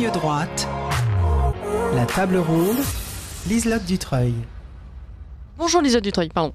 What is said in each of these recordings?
Ligne droite. La table ronde. Liselotte Dutreuil. Bonjour Lisa Dutreuil, pardon.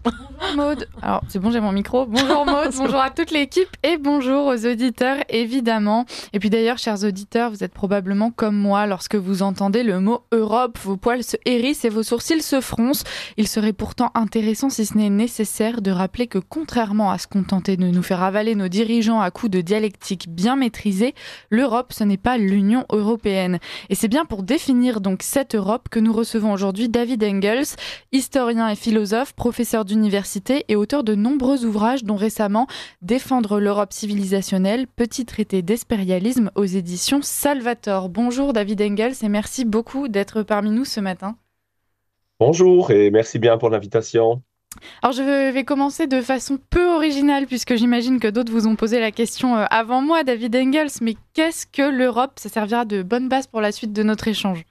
Maud. Alors, c'est bon, j'ai mon micro. Bonjour Maud, bonjour à toute l'équipe et bonjour aux auditeurs, évidemment. Et puis d'ailleurs, chers auditeurs, vous êtes probablement comme moi lorsque vous entendez le mot Europe. Vos poils se hérissent et vos sourcils se froncent. Il serait pourtant intéressant, si ce n'est nécessaire, de rappeler que contrairement à se contenter de nous faire avaler nos dirigeants à coups de dialectique bien maîtrisée, l'Europe, ce n'est pas l'Union européenne. Et c'est bien pour définir donc cette Europe que nous recevons aujourd'hui David Engels, historien et philosophe, professeur d'université et auteur de nombreux ouvrages, dont récemment Défendre l'Europe civilisationnelle, petit traité d'espérialisme aux éditions Salvator. Bonjour David Engels et merci beaucoup d'être parmi nous ce matin. Bonjour et merci bien pour l'invitation. Alors je vais commencer de façon peu originale puisque j'imagine que d'autres vous ont posé la question avant moi, David Engels, mais qu'est-ce que l'Europe ? Ça servira de bonne base pour la suite de notre échange.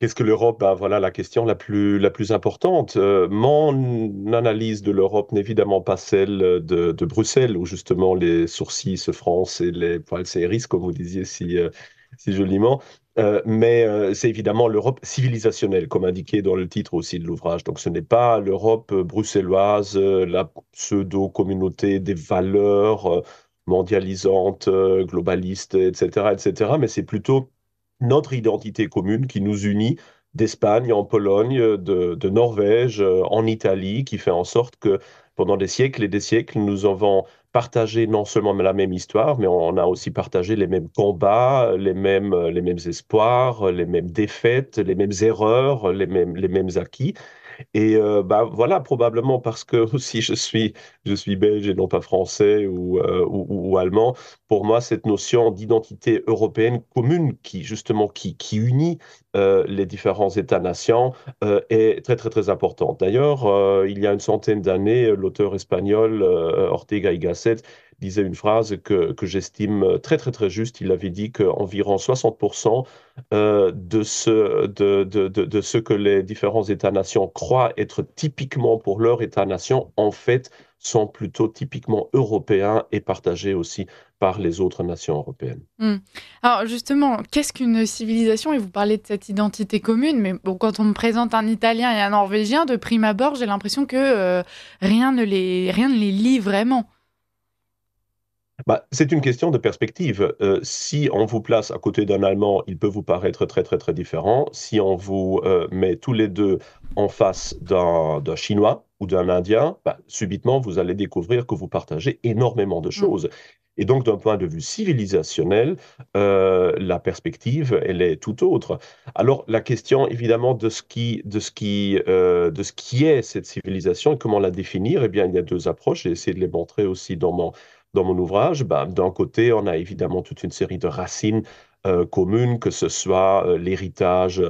Qu'est-ce que l'Europe? Ben, voilà la question la plus importante. Mon analyse de l'Europe n'est évidemment pas celle de Bruxelles, où justement les sourcils se froncent et les poils s'hérissent, comme vous disiez si joliment. Mais c'est évidemment l'Europe civilisationnelle, comme indiqué dans le titre aussi de l'ouvrage. Donc ce n'est pas l'Europe bruxelloise, la pseudo-communauté des valeurs mondialisantes, globalistes, etc., etc., mais c'est plutôt notre identité commune qui nous unit d'Espagne en Pologne, de Norvège en Italie, qui fait en sorte que pendant des siècles et des siècles, nous avons partagé non seulement la même histoire, mais on a aussi partagé les mêmes combats, les mêmes espoirs, les mêmes défaites, les mêmes erreurs, les mêmes acquis. Et bah, voilà, probablement parce que aussi je suis belge et non pas français ou allemand, pour moi, cette notion d'identité européenne commune qui unit les différents États-nations est très, très, très importante. D'ailleurs, il y a une centaine d'années, l'auteur espagnol Ortega y Gasset disait une phrase que j'estime très, très, très juste. Il avait dit qu'environ 60% de ce que les différents États-nations croient être typiquement pour leur État-nation, en fait, sont plutôt typiquement européens et partagés aussi par les autres nations européennes. Alors justement, qu'est-ce qu'une civilisation ? Et vous parlez de cette identité commune, mais bon, quand on me présente un Italien et un Norvégien, de prime abord, j'ai l'impression que rien ne les lie vraiment. Bah, c'est une question de perspective. Si on vous place à côté d'un Allemand, il peut vous paraître très, très, très différent. Si on vous met tous les deux en face d'un Chinois ou d'un Indien, bah, subitement, vous allez découvrir que vous partagez énormément de Mm. choses. Et donc, d'un point de vue civilisationnel, la perspective, elle est tout autre. Alors, la question, évidemment, de ce qui est cette civilisation et comment la définir, eh bien, il y a deux approches. J'ai essayé de les montrer aussi dans mon ouvrage. Bah, d'un côté, on a évidemment toute une série de racines communes, que ce soit l'héritage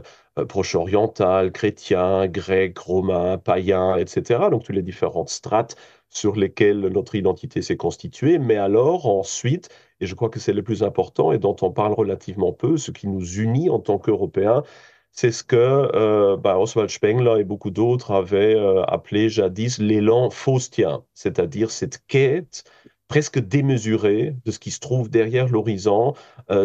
proche-oriental, chrétien, grec, romain, païen, etc. Donc, toutes les différentes strates sur lesquelles notre identité s'est constituée. Mais alors, ensuite, et je crois que c'est le plus important et dont on parle relativement peu, ce qui nous unit en tant qu'Européens, c'est ce que bah, Oswald Spengler et beaucoup d'autres avaient appelé jadis l'élan faustien, c'est-à-dire cette quête presque démesurée de ce qui se trouve derrière l'horizon,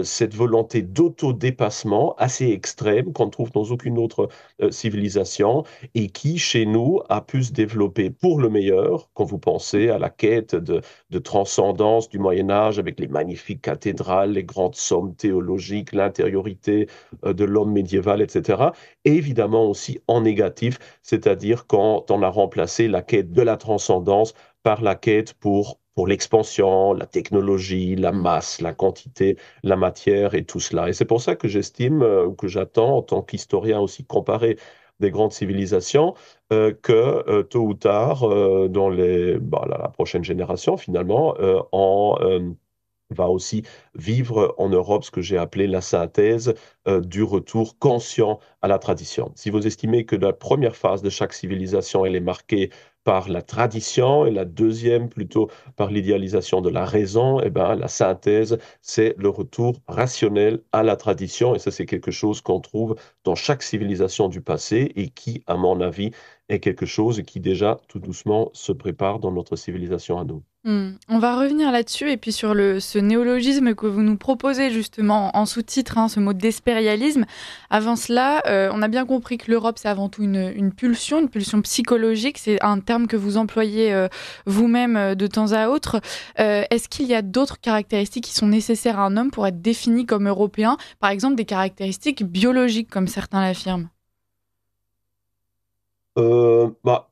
cette volonté d'autodépassement assez extrême qu'on ne trouve dans aucune autre civilisation et qui, chez nous, a pu se développer pour le meilleur, quand vous pensez à la quête de transcendance du Moyen Âge avec les magnifiques cathédrales, les grandes sommes théologiques, l'intériorité de l'homme médiéval, etc. Et évidemment aussi en négatif, c'est-à-dire quand on a remplacé la quête de la transcendance par la quête pour l'expansion, la technologie, la masse, la quantité, la matière et tout cela. Et c'est pour ça que j'estime, que j'attends en tant qu'historien aussi comparer des grandes civilisations, que tôt ou tard, dans la prochaine génération finalement, on va aussi vivre en Europe ce que j'ai appelé la synthèse du retour conscient à la tradition. Si vous estimez que la première phase de chaque civilisation, elle est marquée par la tradition et la deuxième plutôt par l'idéalisation de la raison, eh ben, la synthèse, c'est le retour rationnel à la tradition. Et ça, c'est quelque chose qu'on trouve dans chaque civilisation du passé et qui, à mon avis, est quelque chose qui déjà tout doucement se prépare dans notre civilisation à nous. On va revenir là-dessus et puis sur ce néologisme que vous nous proposez justement en sous-titre, ce mot d'espérialisme. Avant cela, on a bien compris que l'Europe, c'est avant tout une pulsion psychologique. C'est un terme que vous employez vous-même de temps à autre. Est-ce qu'il y a d'autres caractéristiques qui sont nécessaires à un homme pour être défini comme européen? Par exemple, des caractéristiques biologiques, comme certains l'affirment. Bah,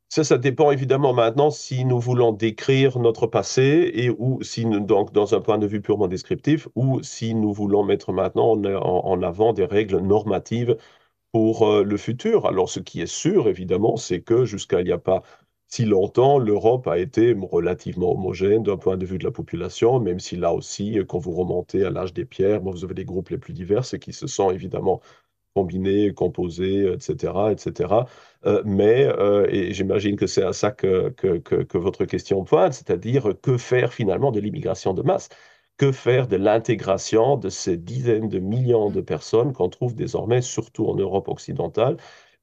ça dépend évidemment maintenant si nous voulons décrire notre passé et ou si nous, donc dans un point de vue purement descriptif ou si nous voulons mettre maintenant en avant des règles normatives pour le futur. Alors ce qui est sûr évidemment, c'est que jusqu'à il n'y a pas si longtemps, l'Europe a été relativement homogène d'un point de vue de la population, même si là aussi, quand vous remontez à l'âge des pierres, bon, vous avez des groupes les plus divers et qui se sont évidemment combinés, composés, etc., etc. Et j'imagine que c'est à ça que votre question pointe, c'est-à-dire que faire finalement de l'immigration de masse? Que faire de l'intégration de ces dizaines de millions de personnes qu'on trouve désormais surtout en Europe occidentale?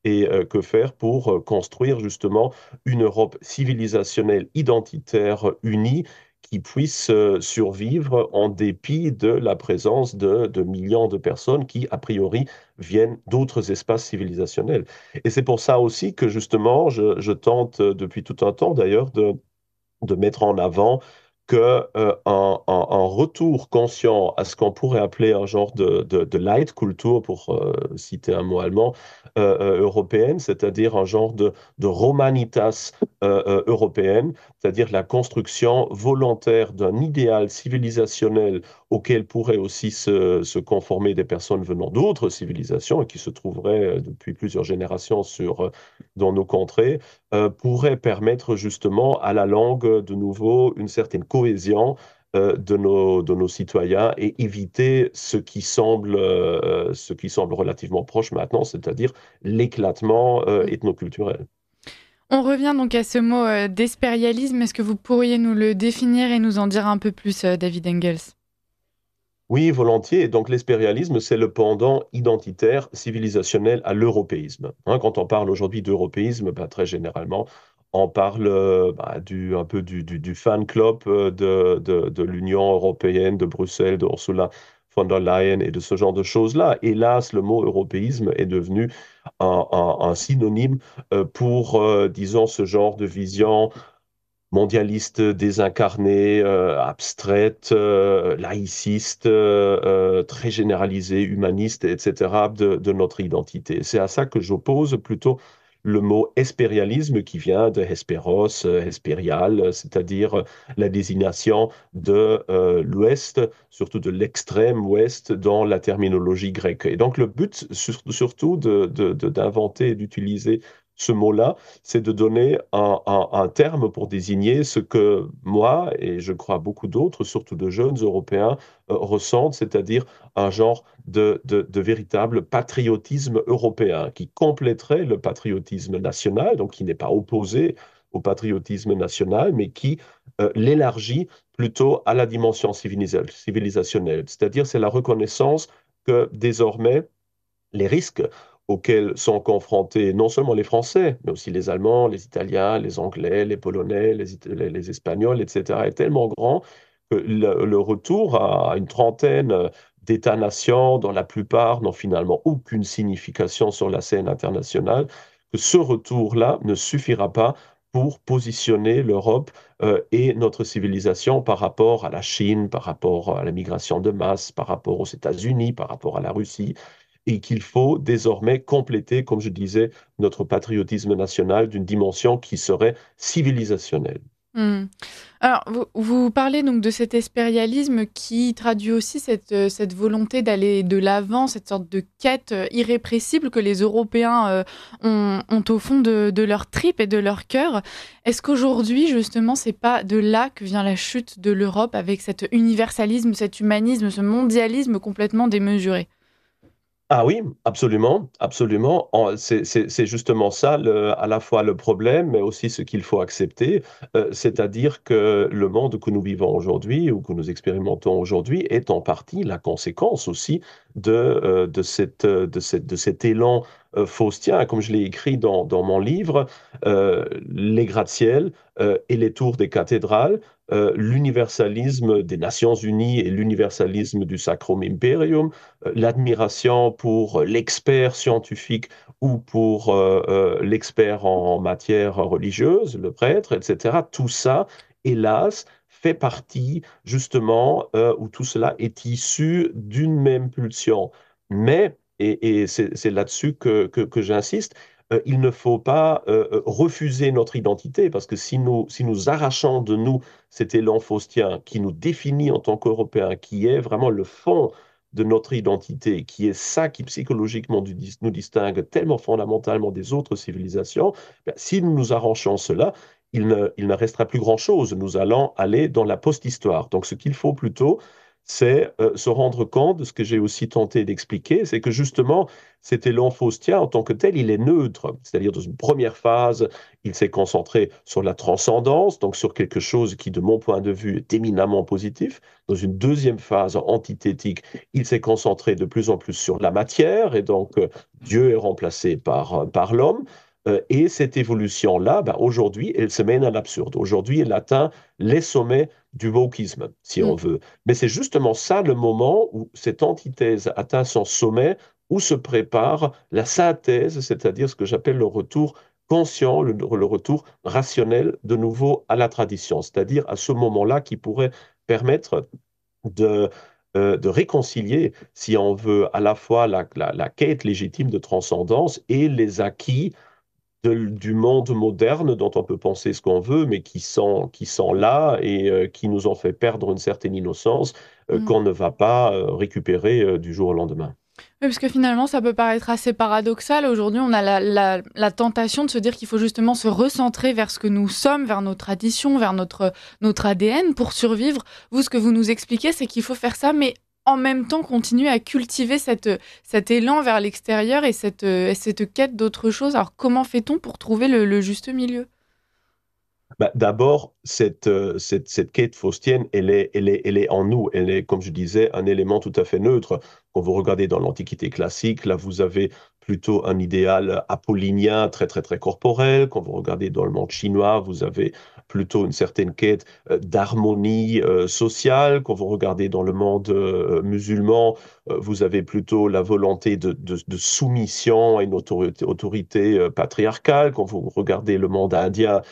Et que faire pour construire justement une Europe civilisationnelle, identitaire, unie, qui puisse survivre en dépit de la présence de millions de personnes qui, a priori, viennent d'autres espaces civilisationnels. Et c'est pour ça aussi que justement, je tente depuis tout un temps d'ailleurs de mettre en avant que un retour conscient à ce qu'on pourrait appeler un genre de Leitkultur, pour citer un mot allemand, européenne, c'est-à-dire un genre de romanitas européenne, c'est-à-dire la construction volontaire d'un idéal civilisationnel auquel pourraient aussi se conformer des personnes venant d'autres civilisations et qui se trouveraient depuis plusieurs générations dans nos contrées, pourrait permettre justement à la langue de nouveau une certaine cohésion de nos citoyens et éviter ce qui semble relativement proche maintenant, c'est-à-dire l'éclatement ethnoculturel. On revient donc à ce mot d'espérialisme. Est-ce que vous pourriez nous le définir et nous en dire un peu plus, David Engels? Oui, volontiers. Et donc, l'espérialisme, c'est le pendant identitaire, civilisationnel à l'européisme. Quand on parle aujourd'hui d'européisme, très généralement, on parle un peu du fan club de l'Union européenne, de Bruxelles, de Ursula von der Leyen et de ce genre de choses-là. Hélas, le mot européisme est devenu un synonyme pour, disons, ce genre de vision mondialiste désincarnée, abstraite, laïciste, très généralisée, humaniste, etc., de notre identité. C'est à ça que j'oppose plutôt le mot hespérialisme qui vient de hesperos, hespérial, c'est-à-dire la désignation de l'Ouest, surtout de l'extrême Ouest dans la terminologie grecque. Et donc le but surtout d'inventer et d'utiliser ce mot-là, c'est de donner un terme pour désigner ce que moi, et je crois beaucoup d'autres, surtout de jeunes Européens, ressentent, c'est-à-dire un genre de véritable patriotisme européen qui compléterait le patriotisme national, donc qui n'est pas opposé au patriotisme national, mais qui l'élargit plutôt à la dimension civilisationnelle. C'est-à-dire, c'est la reconnaissance que désormais, les risques auxquels sont confrontés non seulement les Français, mais aussi les Allemands, les Italiens, les Anglais, les Polonais, les Espagnols, etc., est tellement grand que le retour à une trentaine d'États-nations, dont la plupart n'ont finalement aucune signification sur la scène internationale, que ce retour-là ne suffira pas pour positionner l'Europe et notre civilisation par rapport à la Chine, par rapport à la migration de masse, par rapport aux États-Unis, par rapport à la Russie et qu'il faut désormais compléter, comme je disais, notre patriotisme national d'une dimension qui serait civilisationnelle. Alors, vous parlez donc de cet espérialisme qui traduit aussi cette volonté d'aller de l'avant, cette sorte de quête irrépressible que les Européens ont au fond de leur tripes et de leur cœur. Est-ce qu'aujourd'hui, justement, c'est pas de là que vient la chute de l'Europe avec cet universalisme, cet humanisme, ce mondialisme complètement démesuré? Ah oui, absolument, absolument. C'est justement ça, à la fois le problème, mais aussi ce qu'il faut accepter. C'est-à-dire que le monde que nous vivons aujourd'hui ou que nous expérimentons aujourd'hui est en partie la conséquence aussi de cet élan faustien. Comme je l'ai écrit dans mon livre, les gratte-ciel et les tours des cathédrales, l'universalisme des Nations Unies et l'universalisme du Sacrum Imperium, l'admiration pour l'expert scientifique ou pour l'expert en matière religieuse, le prêtre, etc. Tout ça, hélas, fait partie justement où tout cela est issu d'une même pulsion. Mais, et c'est là-dessus que j'insiste, il ne faut pas refuser notre identité, parce que si nous arrachons de nous cet élan faustien qui nous définit en tant qu'Européens, qui est vraiment le fond de notre identité, qui est ça qui psychologiquement nous distingue tellement fondamentalement des autres civilisations, ben, si nous nous arrangeons cela, il ne restera plus grand-chose. Nous allons aller dans la post-histoire. Donc ce qu'il faut plutôt, c'est se rendre compte de ce que j'ai aussi tenté d'expliquer, c'est que justement, cet élan faustien en tant que tel, il est neutre. C'est-à-dire, dans une première phase, il s'est concentré sur la transcendance, donc sur quelque chose qui, de mon point de vue, est éminemment positif. Dans une deuxième phase antithétique, il s'est concentré de plus en plus sur la matière, et donc Dieu est remplacé par l'homme. Et cette évolution-là, ben, aujourd'hui, elle se mène à l'absurde. Aujourd'hui, elle atteint les sommets du wokisme, si on Mm. veut. Mais c'est justement ça le moment où cette antithèse atteint son sommet, où se prépare la synthèse, c'est-à-dire ce que j'appelle le retour conscient, le retour rationnel de nouveau à la tradition, c'est-à-dire à ce moment-là qui pourrait permettre de, de réconcilier, si on veut, à la fois la quête légitime de transcendance et les acquis du monde moderne dont on peut penser ce qu'on veut, mais qui sont là et qui nous ont fait perdre une certaine innocence Mm. qu'on ne va pas récupérer du jour au lendemain. Oui, parce que finalement, ça peut paraître assez paradoxal. Aujourd'hui, on a la tentation de se dire qu'il faut justement se recentrer vers ce que nous sommes, vers nos traditions, vers notre ADN pour survivre. Vous, ce que vous nous expliquez, c'est qu'il faut faire ça, mais en même temps continuer à cultiver cet élan vers l'extérieur et cette quête d'autre chose. Alors, comment fait-on pour trouver le juste milieu? Bah, d'abord, cette quête faustienne, elle est en nous. Elle est, comme je disais, un élément tout à fait neutre. Quand vous regardez dans l'Antiquité classique, là, vous avez plutôt un idéal apollinien, très, très, très corporel. Quand vous regardez dans le monde chinois, vous avez plutôt une certaine quête d'harmonie sociale. Quand vous regardez dans le monde musulman, vous avez plutôt la volonté de soumission à une autorité patriarcale. Quand vous regardez le monde indien,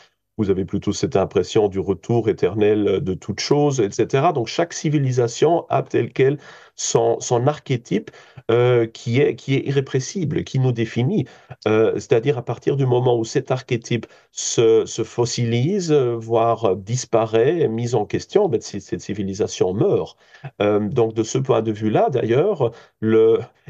vous avez plutôt cette impression du retour éternel de toute chose, etc. Donc chaque civilisation a tel quel son archétype qui est irrépressible, qui nous définit. C'est-à-dire à partir du moment où cet archétype se fossilise, voire disparaît, est mis en question, ben, cette civilisation meurt. Donc de ce point de vue-là, d'ailleurs,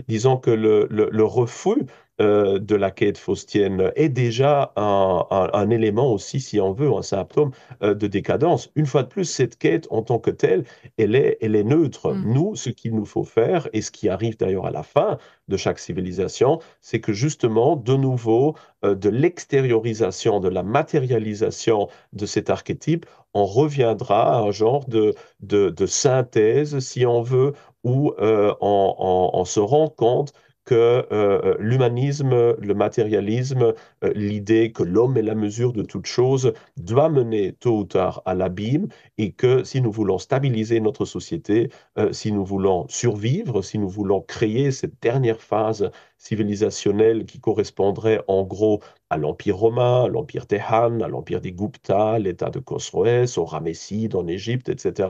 disons que le refus de la quête faustienne est déjà un élément aussi, si on veut, un symptôme de décadence. Une fois de plus, cette quête en tant que telle, elle est neutre. Mm. Nous, ce qu'il nous faut faire, et ce qui arrive d'ailleurs à la fin de chaque civilisation, c'est que justement, de nouveau, de l'extériorisation, de la matérialisation de cet archétype, on reviendra à un genre de synthèse, si on veut, où on se rend compte que l'humanisme, le matérialisme, l'idée que l'homme est la mesure de toute chose doit mener tôt ou tard à l'abîme et que si nous voulons stabiliser notre société, si nous voulons survivre, si nous voulons créer cette dernière phase civilisationnelle qui correspondrait en gros à l'Empire romain, à l'Empire des Han, à l'Empire des Gupta, à l'État de Khosroès, au Ramesside en Égypte, etc.,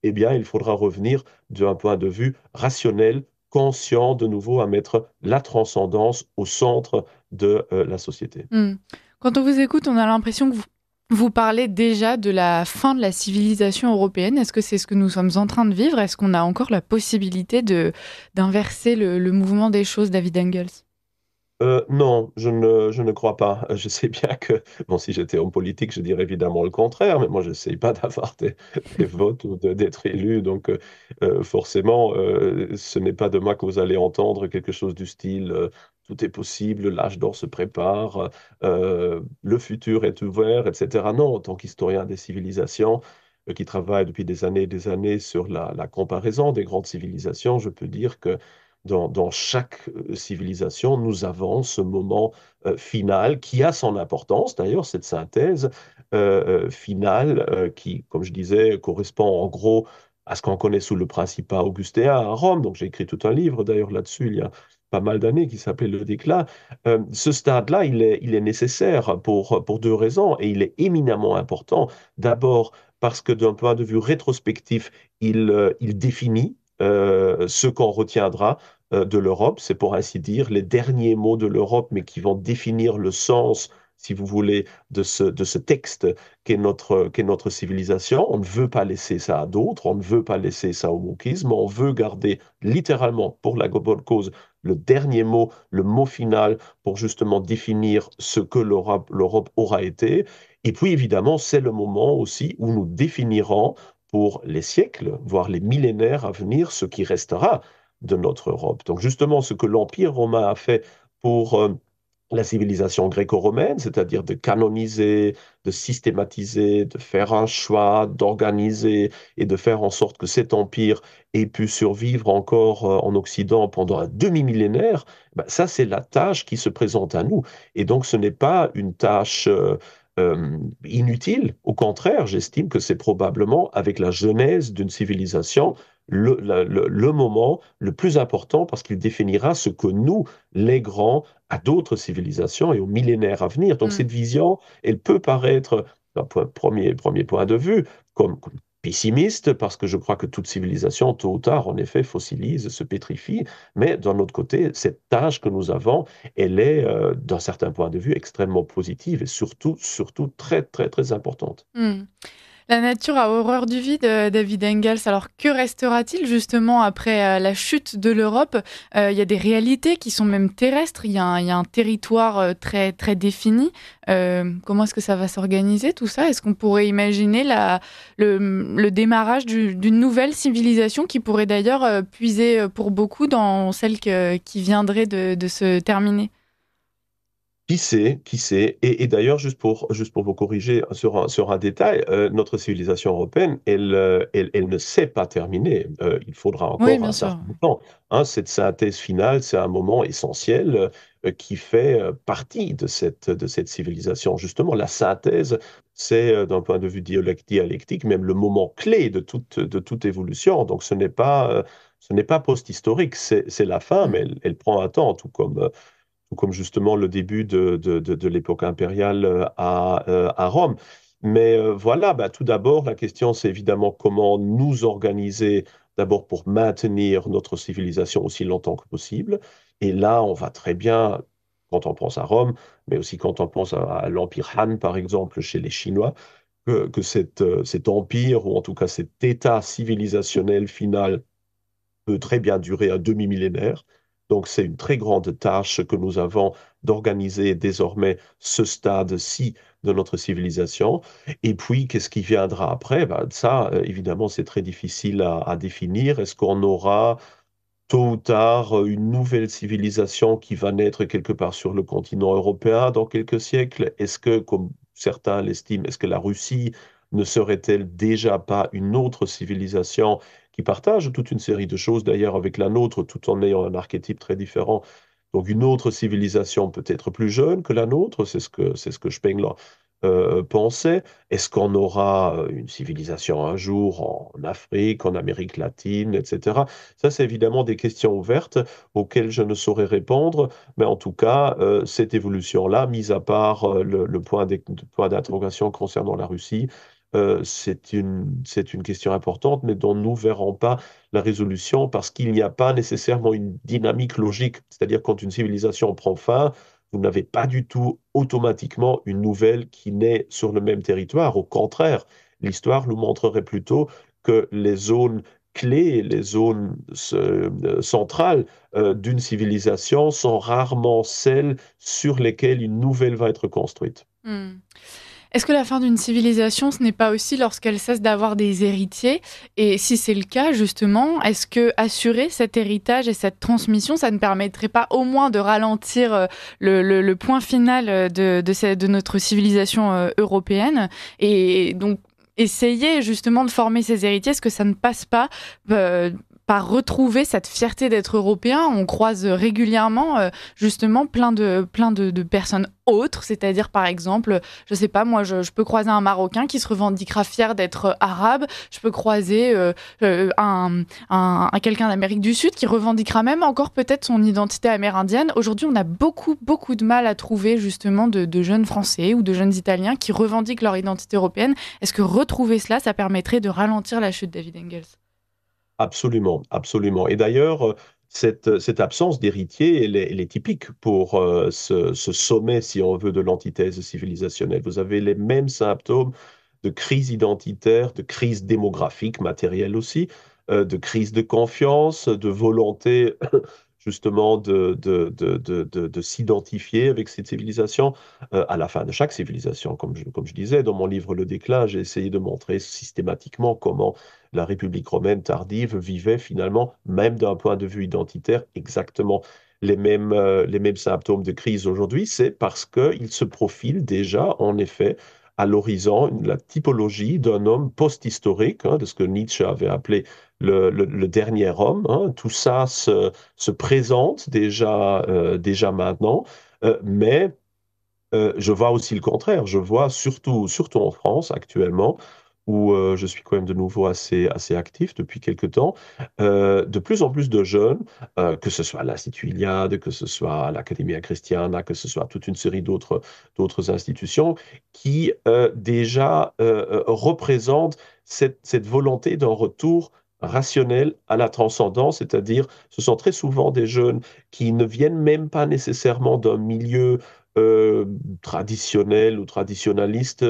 eh bien, il faudra revenir d'un point de vue rationnel, conscient de nouveau à mettre la transcendance au centre de la société. Mm. Quand on vous écoute, on a l'impression que vous parlez déjà de la fin de la civilisation européenne. Est-ce que c'est ce que nous sommes en train de vivre? Est-ce qu'on a encore la possibilité d'inverser le mouvement des choses, David Engels? Non, je ne crois pas. Je sais bien que, bon, si j'étais homme politique, je dirais évidemment le contraire, mais moi, je n'essaye pas d'avoir des votes ou d'être élu. Donc, forcément, ce n'est pas de moi que vous allez entendre quelque chose du style tout est possible, l'âge d'or se prépare, le futur est ouvert, etc. Non, en tant qu'historien des civilisations, qui travaille depuis des années et des années sur la comparaison des grandes civilisations, je peux dire que dans chaque civilisation, nous avons ce moment final qui a son importance, d'ailleurs, cette synthèse finale qui, comme je disais, correspond en gros à ce qu'on connaît sous le Principat augustéen à Rome. Donc j'ai écrit tout un livre d'ailleurs là-dessus il y a pas mal d'années qui s'appelait Le Déclin. Ce stade-là, il est nécessaire pour deux raisons et il est éminemment important. D'abord parce que d'un point de vue rétrospectif, il définit ce qu'on retiendra de l'Europe. C'est pour ainsi dire les derniers mots de l'Europe, mais qui vont définir le sens, si vous voulez, de ce texte qu'est notre civilisation. On ne veut pas laisser ça à d'autres, on ne veut pas laisser ça au wokisme, on veut garder littéralement, pour la bonne cause, le dernier mot, le mot final, pour justement définir ce que l'Europe aura été. Et puis, évidemment, c'est le moment aussi où nous définirons pour les siècles, voire les millénaires à venir, ce qui restera de notre Europe. Donc justement, ce que l'Empire romain a fait pour la civilisation gréco-romaine, c'est-à-dire de canoniser, de systématiser, de faire un choix, d'organiser et de faire en sorte que cet empire ait pu survivre encore en Occident pendant un demi-millénaire, ben, ça c'est la tâche qui se présente à nous. Et donc ce n'est pas une tâche inutile. Au contraire, j'estime que c'est probablement avec la genèse d'une civilisation le moment le plus important parce qu'il définira ce que nous, les grands, à d'autres civilisations et aux millénaires à venir. Donc Mm. cette vision, elle peut paraître, premier point de vue, comme pessimiste, parce que je crois que toute civilisation, tôt ou tard, en effet, fossilise, se pétrifie, mais d'un autre côté, cette tâche que nous avons, elle est, d'un certain point de vue, extrêmement positive et surtout très, très, très importante. Mm. La nature a horreur du vide, David Engels. Alors, que restera-t-il justement après la chute de l'Europe? Il y a des réalités qui sont même terrestres. Il y a un territoire très, très défini. Comment est-ce que ça va s'organiser, tout ça? Est-ce qu'on pourrait imaginer le démarrage d'une nouvelle civilisation qui pourrait d'ailleurs puiser pour beaucoup dans celle qui viendrait de se terminer? Qui sait, qui sait. Et d'ailleurs, juste pour vous corriger sur un détail, notre civilisation européenne, elle ne s'est pas terminée. Il faudra Oui, encore bien un sûr. certain temps. Hein, cette synthèse finale, c'est un moment essentiel qui fait partie de cette civilisation. Justement, la synthèse, c'est d'un point de vue dialectique, même le moment clé de toute évolution. Donc, ce n'est pas post-historique, c'est la fin, mais Mm. elle prend un temps, tout comme justement le début de l'époque impériale à Rome. Mais voilà, bah, tout d'abord, la question, c'est évidemment comment nous organiser d'abord pour maintenir notre civilisation aussi longtemps que possible. Et là, on va très bien, quand on pense à Rome, mais aussi quand on pense à l'Empire Han, par exemple, chez les Chinois, que cet empire, ou en tout cas cet état civilisationnel final, peut très bien durer un demi-millénaire. Donc, c'est une très grande tâche que nous avons d'organiser désormais ce stade-ci de notre civilisation. Et puis, qu'est-ce qui viendra après? Ben, ça, évidemment, c'est très difficile à définir. Est-ce qu'on aura tôt ou tard une nouvelle civilisation qui va naître quelque part sur le continent européen dans quelques siècles? Est-ce que, comme certains l'estiment, est-ce que la Russie ne serait-elle déjà pas une autre civilisation qui partage toute une série de choses d'ailleurs avec la nôtre, tout en ayant un archétype très différent? Donc une autre civilisation peut-être plus jeune que la nôtre, c'est ce que Spengler pensait. Est-ce qu'on aura une civilisation un jour en Afrique, en Amérique latine, etc. Ça, c'est évidemment des questions ouvertes auxquelles je ne saurais répondre, mais en tout cas, cette évolution-là, mis à part le point d'interrogation concernant la Russie, c'est une question importante, mais dont nous ne verrons pas la résolution parce qu'il n'y a pas nécessairement une dynamique logique. C'est-à-dire quand une civilisation prend fin, vous n'avez pas du tout automatiquement une nouvelle qui naît sur le même territoire. Au contraire, l'histoire nous montrerait plutôt que les zones clés, les zones centrales d'une civilisation sont rarement celles sur lesquelles une nouvelle va être construite. Hmm. Est-ce que la fin d'une civilisation, ce n'est pas aussi lorsqu'elle cesse d'avoir des héritiers? Et si c'est le cas, justement, est-ce que assurer cet héritage et cette transmission, ça ne permettrait pas au moins de ralentir le point final de notre civilisation européenne? Et donc, essayer justement de former ces héritiers, est-ce que ça ne passe pas par retrouver cette fierté d'être européen? On croise régulièrement justement plein de personnes autres, c'est-à-dire par exemple, je sais pas, moi je peux croiser un Marocain qui se revendiquera fier d'être arabe, je peux croiser quelqu'un d'Amérique du Sud qui revendiquera même encore peut-être son identité amérindienne. Aujourd'hui, on a beaucoup de mal à trouver justement de jeunes Français ou de jeunes Italiens qui revendiquent leur identité européenne. Est-ce que retrouver cela, ça permettrait de ralentir la chute de David Engels? Absolument, absolument. Et d'ailleurs, cette absence d'héritier, elle est typique pour ce sommet, si on veut, de l'antithèse civilisationnelle. Vous avez les mêmes symptômes de crise identitaire, de crise démographique, matérielle aussi, de crise de confiance, de volonté justement de s'identifier avec cette civilisation à la fin de chaque civilisation. Comme je disais dans mon livre Le Déclin, j'ai essayé de montrer systématiquement comment la République romaine tardive vivait finalement, même d'un point de vue identitaire, exactement les mêmes symptômes de crise aujourd'hui. C'est parce qu'il se profile déjà, en effet, à l'horizon, la typologie d'un homme post-historique, de ce que Nietzsche avait appelé le dernier homme. Tout ça se présente déjà maintenant, mais je vois aussi le contraire. Je vois surtout en France actuellement, où je suis quand même de nouveau assez actif depuis quelque temps, de plus en plus de jeunes, que ce soit à l'Institut Iliade, que ce soit à l'Academia Christiana, que ce soit toute une série d'autres institutions, qui déjà représentent cette volonté d'un retour rationnel à la transcendance, c'est-à-dire ce sont très souvent des jeunes qui ne viennent même pas nécessairement d'un milieu euh, traditionnels ou traditionalistes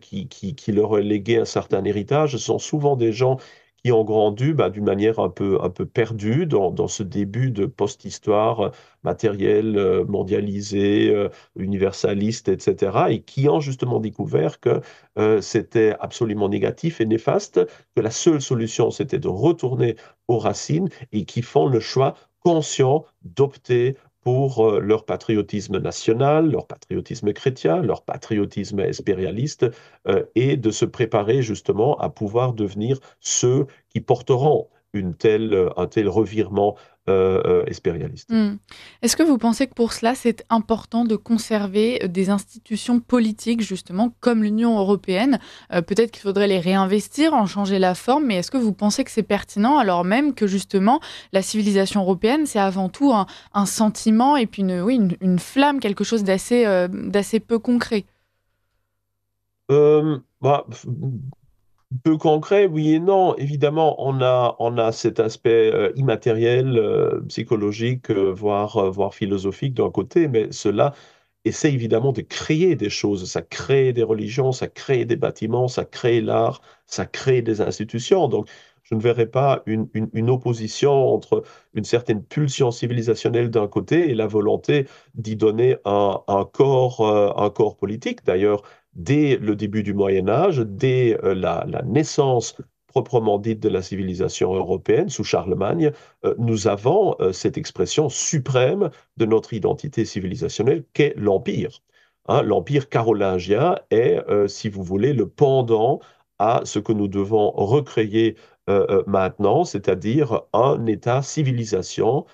qui leur ont légué un certain héritage. Ce sont souvent des gens qui ont grandi d'une manière un peu perdue dans ce début de post-histoire matérielle, mondialisée, universaliste, etc., et qui ont justement découvert que c'était absolument négatif et néfaste, que la seule solution, c'était de retourner aux racines et qui font le choix conscient d'opter pour leur patriotisme national, leur patriotisme chrétien, leur patriotisme expérialiste, et de se préparer justement à pouvoir devenir ceux qui porteront un tel revirement expérialiste. Hmm. Est-ce que vous pensez que pour cela, c'est important de conserver des institutions politiques, justement, comme l'Union européenne? Peut-être qu'il faudrait les réinvestir, en changer la forme, mais est-ce que vous pensez que c'est pertinent, alors même que, justement, la civilisation européenne, c'est avant tout un sentiment et puis une flamme, quelque chose d'assez peu concret? Euh, bah, Peu concret, oui et non. Évidemment, on a cet aspect immatériel, psychologique, voire philosophique d'un côté, mais cela essaie évidemment de créer des choses. Ça crée des religions, ça crée des bâtiments, ça crée l'art, ça crée des institutions. Donc, je ne verrais pas une opposition entre une certaine pulsion civilisationnelle d'un côté et la volonté d'y donner un corps politique. D'ailleurs, dès le début du Moyen Âge, dès la naissance proprement dite de la civilisation européenne sous Charlemagne, nous avons cette expression suprême de notre identité civilisationnelle qu'est l'Empire. L'Empire carolingien est, si vous voulez, le pendant à ce que nous devons recréer maintenant, c'est-à-dire un État-civilisation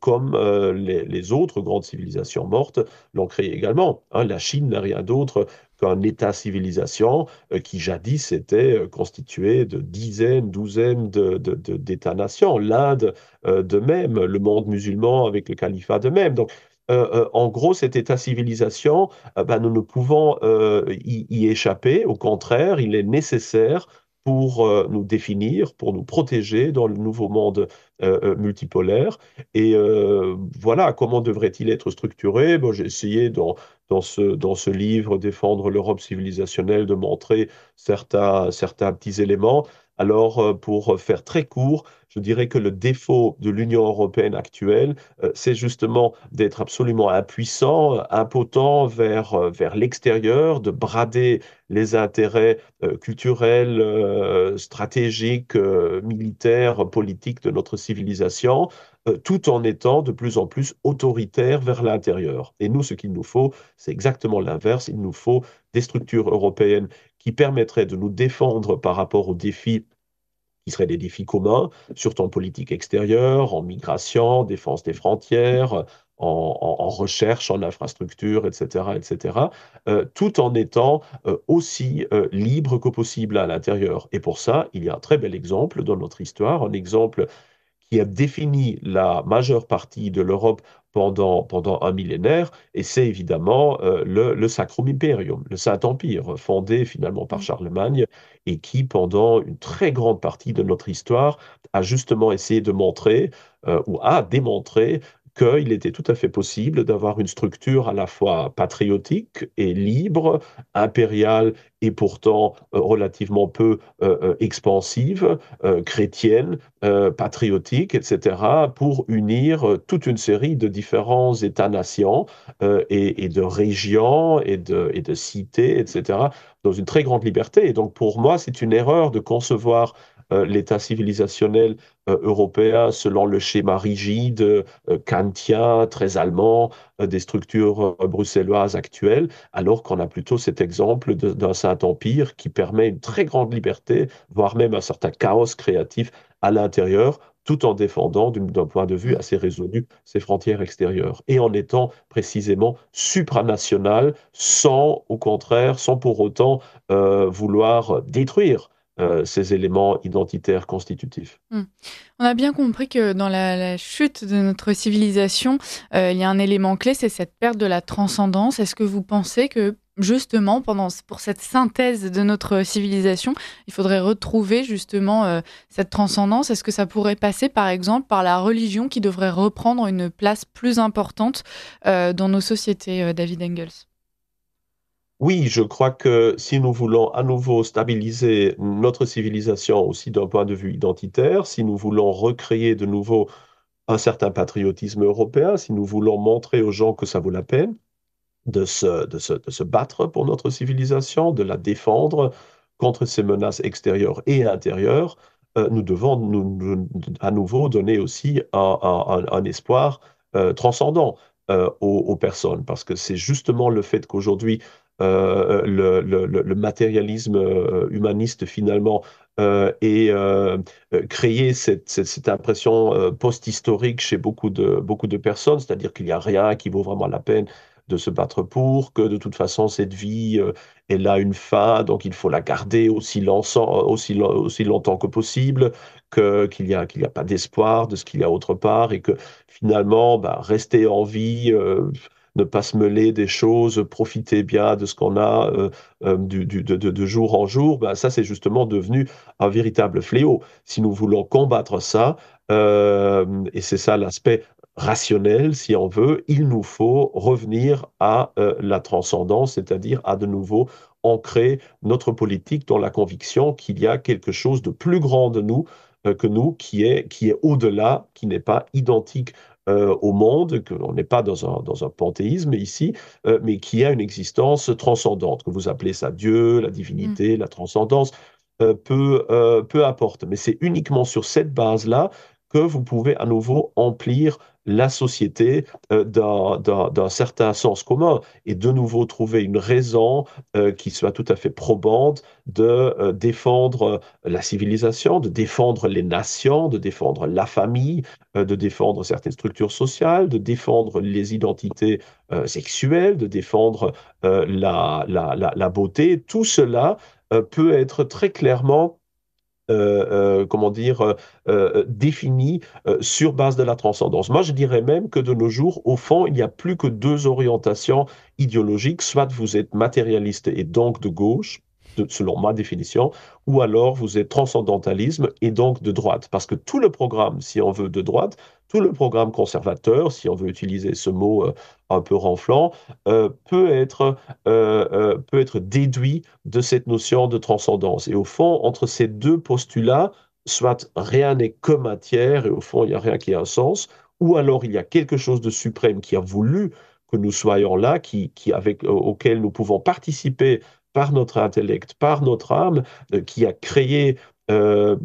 comme les autres grandes civilisations mortes l'ont créé également. La Chine n'a rien d'autre qu'un État-civilisation qui jadis était constitué de dizaines, douzaines d'États-nations. L'Inde de même, le monde musulman avec le califat de même. Donc, en gros, cet État-civilisation, nous ne pouvons y échapper. Au contraire, il est nécessaire pour nous définir, pour nous protéger dans le nouveau monde multipolaire. Et voilà, comment devrait-il être structuré? Bon, j'ai essayé dans ce livre, Défendre l'Europe civilisationnelle, de montrer certains petits éléments. Alors, pour faire très court, je dirais que le défaut de l'Union européenne actuelle, c'est justement d'être absolument impuissant, impotent vers l'extérieur, de brader les intérêts culturels, stratégiques, militaires, politiques de notre civilisation, tout en étant de plus en plus autoritaire vers l'intérieur. Et nous, ce qu'il nous faut, c'est exactement l'inverse. Il nous faut des structures européennes qui permettraient de nous défendre par rapport aux défis qui seraient des défis communs, surtout en politique extérieure, en migration, défense des frontières, en recherche, en infrastructure, etc., etc., tout en étant aussi libre que possible à l'intérieur. Et pour ça, il y a un très bel exemple dans notre histoire, un exemple qui a défini la majeure partie de l'Europe pendant un millénaire, et c'est évidemment le Sacrum Imperium, le Saint-Empire, fondé finalement par Charlemagne, et qui, pendant une très grande partie de notre histoire, a justement essayé de montrer, ou a démontré, qu'il était tout à fait possible d'avoir une structure à la fois patriotique et libre, impériale et pourtant relativement peu expansive, chrétienne, patriotique, etc., pour unir toute une série de différents États-nations et de régions et de cités, etc., dans une très grande liberté. Et donc, pour moi, c'est une erreur de concevoir l'État civilisationnel européen selon le schéma rigide, kantien, très allemand, des structures bruxelloises actuelles, alors qu'on a plutôt cet exemple d'un Saint-Empire qui permet une très grande liberté, voire même un certain chaos créatif à l'intérieur, tout en défendant, d'un point de vue assez résolu, ses frontières extérieures, et en étant précisément supranational, sans, au contraire, sans pour autant vouloir détruire ces éléments identitaires constitutifs. Hmm. On a bien compris que dans la chute de notre civilisation, il y a un élément clé, c'est cette perte de la transcendance. Est-ce que vous pensez que justement, pour cette synthèse de notre civilisation, il faudrait retrouver justement cette transcendance? Est-ce que ça pourrait passer par exemple par la religion qui devrait reprendre une place plus importante dans nos sociétés, David Engels? Oui, je crois que si nous voulons à nouveau stabiliser notre civilisation aussi d'un point de vue identitaire, si nous voulons recréer de nouveau un certain patriotisme européen, si nous voulons montrer aux gens que ça vaut la peine de se battre pour notre civilisation, de la défendre contre ces menaces extérieures et intérieures, nous devons à nouveau donner aussi un espoir transcendant aux personnes, parce que c'est justement le fait qu'aujourd'hui, le matérialisme humaniste finalement ait créé cette impression post-historique chez beaucoup de personnes, c'est-à-dire qu'il n'y a rien qui vaut vraiment la peine de se battre pour, que de toute façon cette vie, elle a une fin, donc il faut la garder aussi longtemps que possible, qu'il y a pas d'espoir de ce qu'il y a autre part, et que finalement, bah, rester en vie, ne pas se mêler des choses, profiter bien de ce qu'on a de jour en jour, bah, ça c'est justement devenu un véritable fléau. Si nous voulons combattre ça, et c'est ça l'aspect rationnel, si on veut, il nous faut revenir à la transcendance, c'est-à-dire à de nouveau ancrer notre politique dans la conviction qu'il y a quelque chose de plus grand de nous que nous, qui est au-delà, qui n'est pas identique au monde, qu'on n'est pas dans un panthéisme ici, mais qui a une existence transcendante, que vous appelez ça Dieu, la divinité, la transcendance, peu importe. Mais c'est uniquement sur cette base-là que vous pouvez à nouveau emplir la société d'un certain sens commun, et de nouveau trouver une raison qui soit tout à fait probante de défendre la civilisation, de défendre les nations, de défendre la famille, de défendre certaines structures sociales, de défendre les identités sexuelles, de défendre la beauté. Tout cela peut être très clairement comment dire, défini sur base de la transcendance. Moi, je dirais même que de nos jours, au fond, il n'y a plus que deux orientations idéologiques. Soit vous êtes matérialiste et donc de gauche, selon ma définition, ou alors vous êtes transcendantalisme et donc de droite. Parce que tout le programme, si on veut de droite, tout le programme conservateur, si on veut utiliser ce mot un peu renflant, peut être déduit de cette notion de transcendance. Et au fond, entre ces deux postulats, soit rien n'est que matière et au fond, il n'y a rien qui a un sens, ou alors il y a quelque chose de suprême qui a voulu que nous soyons là, auquel nous pouvons participer par notre intellect, par notre âme, qui a créé, euh,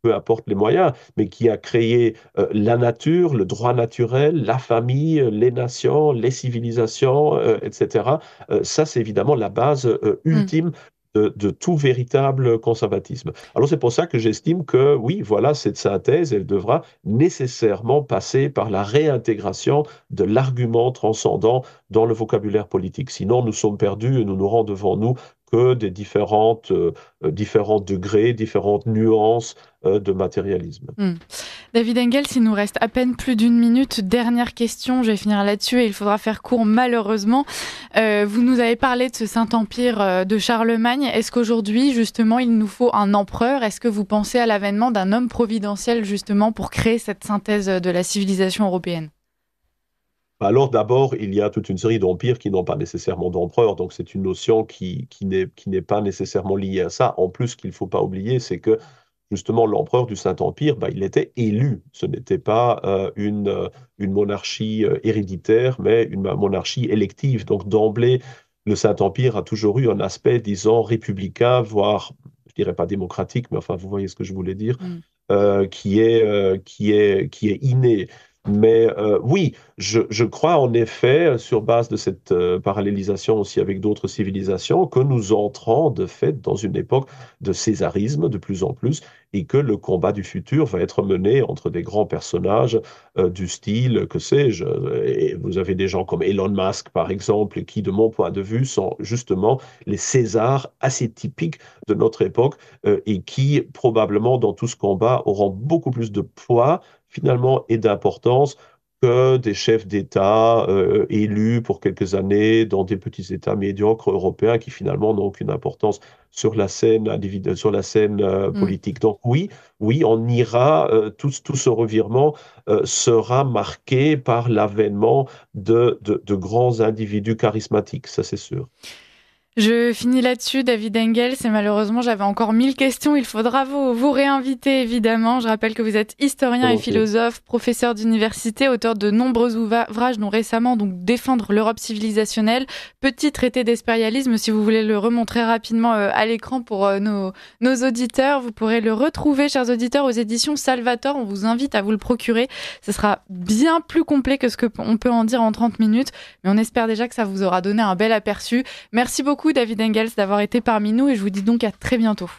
peu importe les moyens, mais qui a créé la nature, le droit naturel, la famille, les nations, les civilisations, etc. Ça, c'est évidemment la base ultime de tout véritable conservatisme. Alors c'est pour ça que j'estime que oui, voilà, cette synthèse, elle devra nécessairement passer par la réintégration de l'argument transcendant dans le vocabulaire politique. Sinon, nous sommes perdus et nous n'aurons devant nous que des différents degrés, différentes nuances de matérialisme. David Engels, il nous reste à peine plus d'une minute. Dernière question, je vais finir là-dessus et il faudra faire court malheureusement. Vous nous avez parlé de ce Saint-Empire de Charlemagne. Est-ce qu'aujourd'hui, justement, il nous faut un empereur ? Est-ce que vous pensez à l'avènement d'un homme providentiel, justement, pour créer cette synthèse de la civilisation européenne ? Alors d'abord, il y a toute une série d'empires qui n'ont pas nécessairement d'empereur, donc c'est une notion qui n'est pas nécessairement liée à ça. En plus, ce qu'il ne faut pas oublier, c'est que justement l'empereur du Saint-Empire, il était élu. Ce n'était pas une monarchie héréditaire, mais une monarchie élective. Donc d'emblée, le Saint-Empire a toujours eu un aspect, disons, républicain, voire, je dirais pas démocratique, mais enfin, vous voyez ce que je voulais dire, qui est inné. Mais oui, je crois en effet, sur base de cette parallélisation aussi avec d'autres civilisations, que nous entrons de fait dans une époque de césarisme de plus en plus et que le combat du futur va être mené entre des grands personnages du style, que sais-je, et vous avez des gens comme Elon Musk par exemple, qui de mon point de vue sont justement les Césars assez typiques de notre époque et qui probablement dans tout ce combat auront beaucoup plus de poids finalement et d'importance que des chefs d'État élus pour quelques années dans des petits États médiocres européens qui finalement n'ont aucune importance sur la scène politique. Donc oui, on ira, tout ce revirement sera marqué par l'avènement de grands individus charismatiques, ça c'est sûr. Je finis là-dessus, David Engels, et malheureusement j'avais encore 1000 questions, il faudra vous réinviter évidemment. Je rappelle que vous êtes historien et philosophe, professeur d'université, auteur de nombreux ouvrages, dont récemment donc Défendre l'Europe civilisationnelle, Petit traité d'espérialisme, si vous voulez le remontrer rapidement à l'écran pour nos auditeurs. Vous pourrez le retrouver, chers auditeurs, aux éditions Salvator, on vous invite à vous le procurer. Ce sera bien plus complet que ce qu'on peut en dire en 30 minutes, mais on espère déjà que ça vous aura donné un bel aperçu. Merci beaucoup David Engels d'avoir été parmi nous et je vous dis donc à très bientôt.